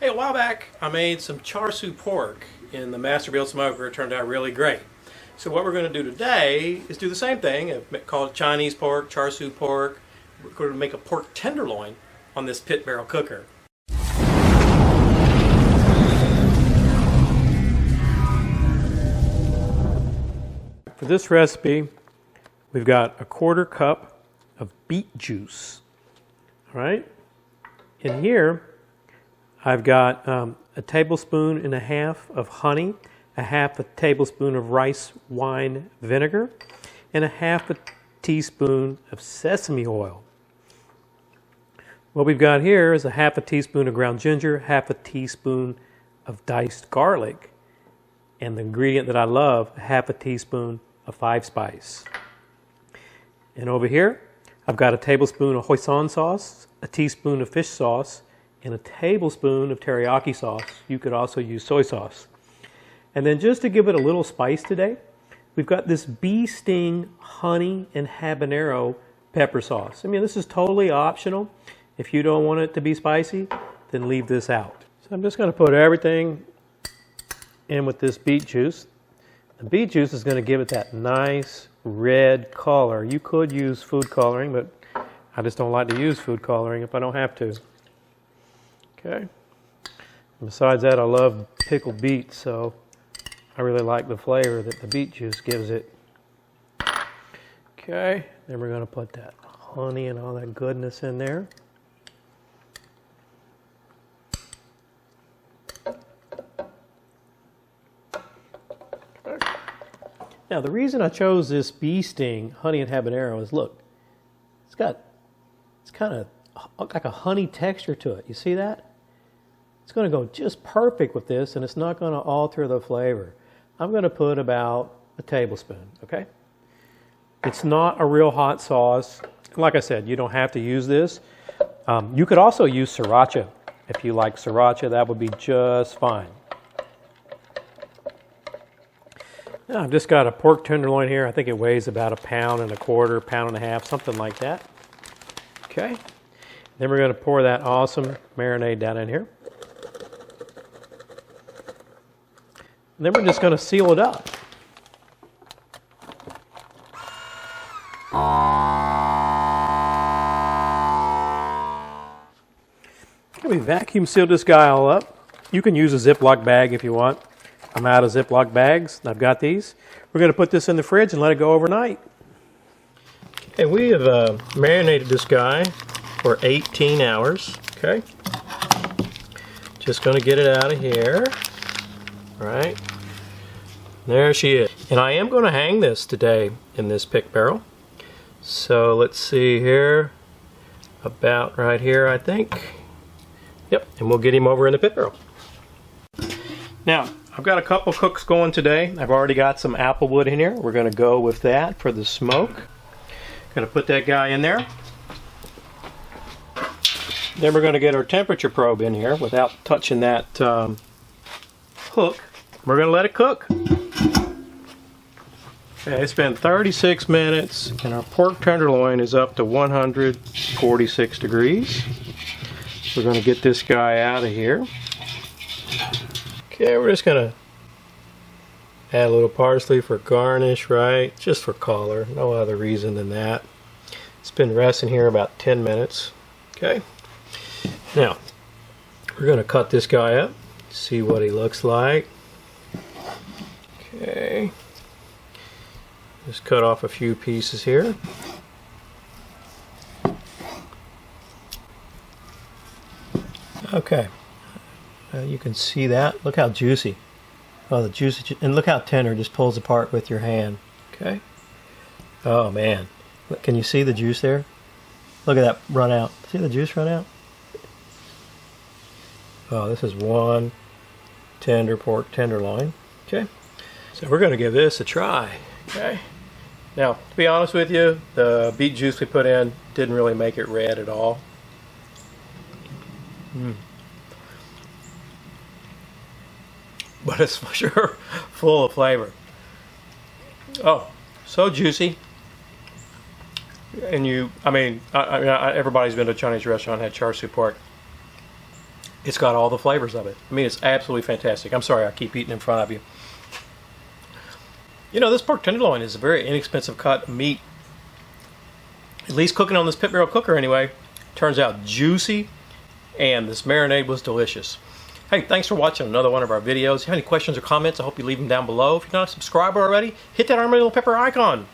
Hey, a while back I made some Char Siu Pork in the Masterbuilt smoker. It turned out really great. So what we're going to do today is do the same thing. I've called it Chinese pork, Char Siu Pork. We're going to make a pork tenderloin on this pit barrel cooker. For this recipe, we've got a 1/4 cup of beet juice. All right? In here, I've got a 1.5 tablespoons of honey, a 1/2 tablespoon of rice wine vinegar, and a 1/2 teaspoon of sesame oil. What we've got here is a 1/2 teaspoon of ground ginger, 1/2 teaspoon of diced garlic, and the ingredient that I love, a 1/2 teaspoon of 5 spice. And over here, I've got a tablespoon of Hoisin sauce, a teaspoon of fish sauce, and a tablespoon of teriyaki sauce. You could also use soy sauce. And then just to give it a little spice today, we've got this bee sting honey and habanero pepper sauce. I mean, this is totally optional. If you don't want it to be spicy, then leave this out. So I'm just going to put everything in with this beet juice. The beet juice is going to give it that nice red color. You could use food coloring, but I just don't like to use food coloring if I don't have to. Okay. Besides that, I love pickled beets, so I really like the flavor that the beet juice gives it. Okay, then we're going to put that honey and all that goodness in there. Okay. Now, the reason I chose this bee sting honey and habanero is, look, it's kind of like a honey texture to it. You see that? It's going to go just perfect with this, and it's not going to alter the flavor. I'm going to put about a tablespoon, okay? It's not a real hot sauce. Like I said, you don't have to use this. You could also use sriracha. If you like sriracha, that would be just fine. Now, I've just got a pork tenderloin here. I think it weighs about 1.25 pounds, 1.5 pounds, something like that. Okay. Then we're going to pour that awesome marinade down in here. And then we're just going to seal it up. We vacuum sealed this guy all up. You can use a Ziploc bag if you want. I'm out of Ziploc bags. I've got these. We're going to put this in the fridge and let it go overnight. Okay, we have marinated this guy for 18 hours. Okay. Just going to get it out of here. All right. There she is. And I am going to hang this today in this pick barrel. So let's see here. About right here, I think. Yep, and we'll get him over in the pit barrel. Now, I've got a couple cooks going today. I've already got some apple wood in here. We're going to go with that for the smoke. Going to put that guy in there. Then we're going to get our temperature probe in here without touching that hook. We're going to let it cook. Okay, it's been 36 minutes and our pork tenderloin is up to 146 degrees. We're going to get this guy out of here. Okay, we're just going to add a little parsley for garnish, right? Just for color, no other reason than that. It's been resting here about 10 minutes. Okay. Now, we're going to cut this guy up, see what he looks like. Okay. Just cut off a few pieces here. Okay. You can see that. Look how juicy. Oh, the juicy, and look how tender. Just pulls apart with your hand. Okay. Oh man. Look, can you see the juice there? Look at that run out. See the juice run out? Oh, this is one tender pork tenderloin. Okay. So we're going to give this a try. Okay. Now, to be honest with you, the beet juice we put in didn't really make it red at all. But it's for sure full of flavor. Oh, so juicy. And everybody's been to a Chinese restaurant and had Char Siu Pork. It's got all the flavors of it. I mean, it's absolutely fantastic. I'm sorry I keep eating in front of you. You know, this pork tenderloin is a very inexpensive cut of meat. At least cooking on this pit barrel cooker anyway. Turns out juicy, and this marinade was delicious. Hey, thanks for watching another one of our videos. If you have any questions or comments, I hope you leave them down below. If you're not a subscriber already, hit that Habanero Pepper icon.